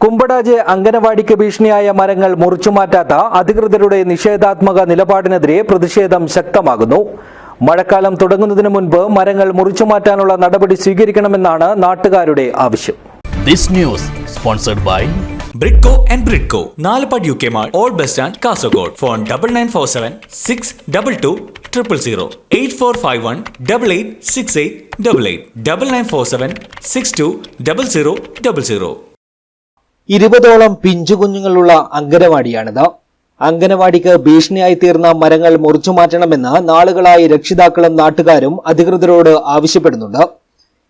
കുമ്പടാജ് അംഗനവാടിക്ക് ഭീഷണിയായ മരങ്ങൾ മുറിച്ചുമാറ്റാത്ത അധികൃതരുടെ നിഷേധാത്മക നിലപാടിനെതിരെ പ്രതിഷേധം ശക്തമാകുന്നു. മഴക്കാലം തുടങ്ങുന്നതിന് മുൻപ് മരങ്ങൾ മുറിച്ചുമാറ്റാനുള്ള നടപടി സ്വീകരിക്കണമെന്നാണ് നാട്ടുകാരുടെ ആവശ്യം. This news sponsored by Britco and Britco, Nalapad UK Mart, Old Bus Stand, Kasaragod. Phone 9947 622 000 8451 886888 9947 62 0000. 20ഓളം പിഞ്ചുകുഞ്ഞുങ്ങളുള്ള അംഗനവാടിയാണിത്. അംഗനവാടിക്ക് ഭീഷണിയായി തീർന്ന മരങ്ങൾ മുറിച്ചുമാറ്റണമെന്ന് നാളുകളായി രക്ഷിതാക്കളും നാട്ടുകാരും അധികൃതരോട് ആവശ്യപ്പെടുന്നുണ്ട്.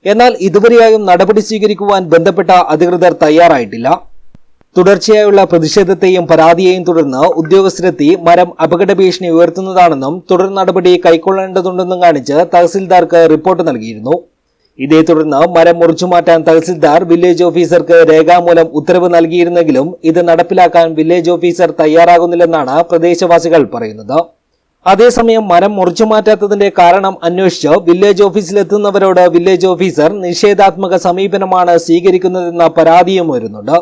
എന്നാൽ ഇതുവരെയായും നടപടി സ്വീകരിക്കുവാൻ ബന്ധപ്പെട്ട അധികൃതർ തയ്യാറായിട്ടില്ല. തുടർച്ചയായുള്ള പ്രതിഷേധത്തെയും പരാതിയെയും തുടർന്ന് ഉദ്യോഗസ്ഥരെത്തി മരം അപകട ഭീഷണി ഉയർത്തുന്നതാണെന്നും തുടർ നടപടി കൈക്കൊള്ളേണ്ടതുണ്ടെന്നും കാണിച്ച് തഹസിൽദാർക്ക് റിപ്പോർട്ട് നൽകിയിരുന്നു. ഇതേ തുടർന്ന് മരം മുറിച്ചുമാറ്റാൻ തഹസിൽദാർ വില്ലേജ് ഓഫീസർക്ക് രേഖാമൂലം ഉത്തരവ് നൽകിയിരുന്നെങ്കിലും ഇത് നടപ്പിലാക്കാൻ വില്ലേജ് ഓഫീസർ തയ്യാറാകുന്നില്ലെന്നാണ് പ്രദേശവാസികൾ പറയുന്നത്. അതേസമയം മരം മുറിച്ചുമാറ്റാത്തതിന്റെ കാരണം അന്വേഷിച്ച് വില്ലേജ് ഓഫീസിലെത്തുന്നവരോട് വില്ലേജ് ഓഫീസർ നിഷേധാത്മക സമീപനമാണ് സ്വീകരിക്കുന്നതെന്ന പരാതിയും വരുന്നുണ്ട്.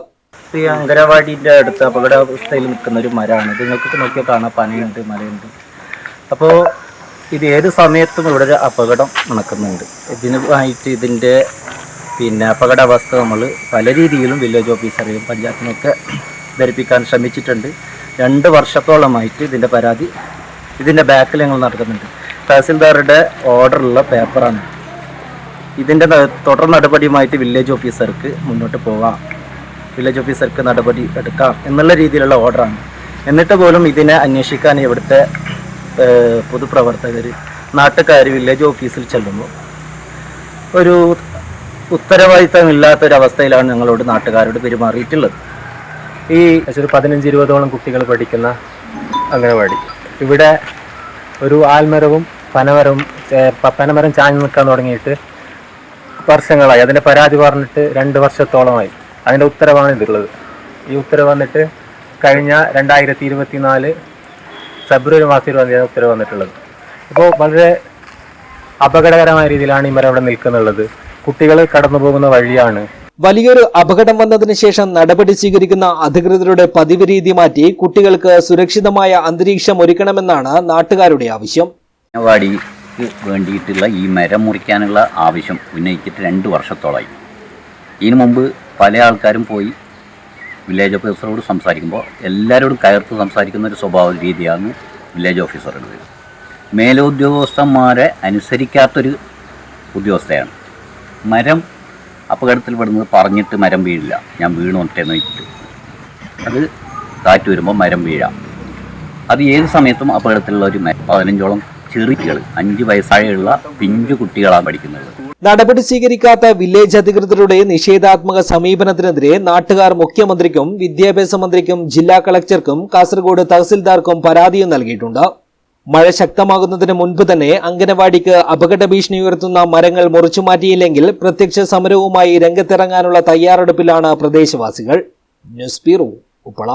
ഈ അംഗനവാടിൻ്റെ അടുത്ത് അപകടാവസ്ഥയിൽ നിൽക്കുന്ന ഒരു മരമാണ്. ഇത് നിങ്ങൾക്ക് നോക്കിയാൽ കാണാം, പനയുണ്ട്, മലയുണ്ട്. അപ്പോൾ ഇത് ഏത് സമയത്തും ഇവിടെ ഒരു അപകടം നടക്കുന്നുണ്ട്. ഇതിനായിട്ട് ഇതിൻ്റെ അപകടാവസ്ഥ നമ്മൾ പല രീതിയിലും വില്ലേജ് ഓഫീസറെയും പഞ്ചായത്തിനൊക്കെ ധരിപ്പിക്കാൻ ശ്രമിച്ചിട്ടുണ്ട്. 2 വർഷത്തോളമായിട്ട് ഇതിൻ്റെ പരാതി ഇതിൻ്റെ ബാക്കിൽ ഞങ്ങൾ നടക്കുന്നുണ്ട്. തഹസിൽദാറുടെ ഓർഡറുള്ള പേപ്പറാണ്. ഇതിൻ്റെ തുടർ നടപടിയുമായിട്ട് വില്ലേജ് ഓഫീസർക്ക് മുന്നോട്ട് പോകാം, വില്ലേജ് ഓഫീസർക്ക് നടപടി എടുക്കാം എന്നുള്ള രീതിയിലുള്ള ഓർഡറാണ്. എന്നിട്ട് പോലും ഇതിനെ അന്വേഷിക്കാൻ ഇവിടുത്തെ പൊതുപ്രവർത്തകർ, നാട്ടുകാർ വില്ലേജ് ഓഫീസിൽ ചെല്ലുമ്പോൾ ഒരു ഉത്തരവാദിത്തമില്ലാത്തൊരവസ്ഥയിലാണ് ഞങ്ങളോട് നാട്ടുകാരോട് പെരുമാറിയിട്ടുള്ളത്. ഈ ഒരു 15-20ഓളം കുട്ടികൾ പഠിക്കുന്ന അംഗനവാടി, ഇവിടെ ഒരു ആൽമരവും പനമരം ചാഞ്ഞു നിൽക്കാൻ തുടങ്ങിയിട്ട് വർഷങ്ങളായി. അതിൻ്റെ പരാതി പറഞ്ഞിട്ട് 2 വർഷത്തോളമായി. അതിൻ്റെ ഉത്തരവാണ് ഇതുള്ളത്. ഈ ഉത്തരവ് വന്നിട്ട് കഴിഞ്ഞ 2024 ഫെബ്രുവരി മാസത്തിൽ ഉത്തരവ് വന്നിട്ടുള്ളത്. ഇപ്പോൾ വളരെ അപകടകരമായ രീതിയിലാണ് ഈ മരം ഇവിടെ നിൽക്കുന്നുള്ളത്. കുട്ടികൾ കടന്നു പോകുന്ന വഴിയാണ്. വലിയൊരു അപകടം വന്നതിന് ശേഷം നടപടി സ്വീകരിക്കുന്ന അധികൃതരുടെ പതിവ് രീതി മാറ്റി കുട്ടികൾക്ക് സുരക്ഷിതമായ അന്തരീക്ഷം ഒരുക്കണമെന്നാണ് നാട്ടുകാരുടെ ആവശ്യം. അംഗനവാടിക്ക് വേണ്ടിയിട്ടുള്ള ഈ മരം മുറിക്കാനുള്ള ആവശ്യം ഉന്നയിച്ചിട്ട് 2 വർഷത്തോളമായി. ഇതിനു മുമ്പ് പല ആൾക്കാരും പോയി വില്ലേജ് ഓഫീസറോട് സംസാരിക്കുമ്പോൾ എല്ലാവരോടും കയർത്ത് സംസാരിക്കുന്ന ഒരു സ്വഭാവ രീതിയാണ് വില്ലേജ് ഓഫീസറുടെ. മേലുദ്യോഗസ്ഥന്മാരെ അനുസരിക്കാത്തൊരു ഉദ്യോഗസ്ഥയാണ്. മരം അപകടത്തിൽപ്പെടുന്നത് പറഞ്ഞിട്ട് മരം വീഴില്ല, ഞാൻ വീണു ഒറ്റെന്ന് വെച്ചിട്ട്. അത് കാറ്റ് വരുമ്പോൾ മരം വീഴാം. അത് ഏത് സമയത്തും അപകടത്തിലുള്ള ഒരു 15ഓളം ചെറിയ 5 വയസ്സായുള്ള പിഞ്ചു കുട്ടികളാണ് പഠിക്കുന്നത്. നടപടി സ്വീകരിക്കാത്ത വില്ലേജ് അധികൃതരുടെ നിഷേധാത്മക സമീപനത്തിനെതിരെ നാട്ടുകാർ മുഖ്യമന്ത്രിക്കും വിദ്യാഭ്യാസ മന്ത്രിക്കും ജില്ലാ കളക്ടർക്കും കാസർഗോഡ് തഹസിൽദാർക്കും പരാതിയും നൽകിയിട്ടുണ്ട്. മഴ ശക്തമാകുന്നതിന് മുൻപ് തന്നെ അംഗനവാടിക്ക് അപകട ഭീഷണി ഉയർത്തുന്ന മരങ്ങൾ മുറിച്ചുമാറ്റിയില്ലെങ്കിൽ പ്രത്യക്ഷ സമരവുമായി രംഗത്തിറങ്ങാനുള്ള തയ്യാറെടുപ്പിലാണ് പ്രദേശവാസികൾ. News bureau, Uppala.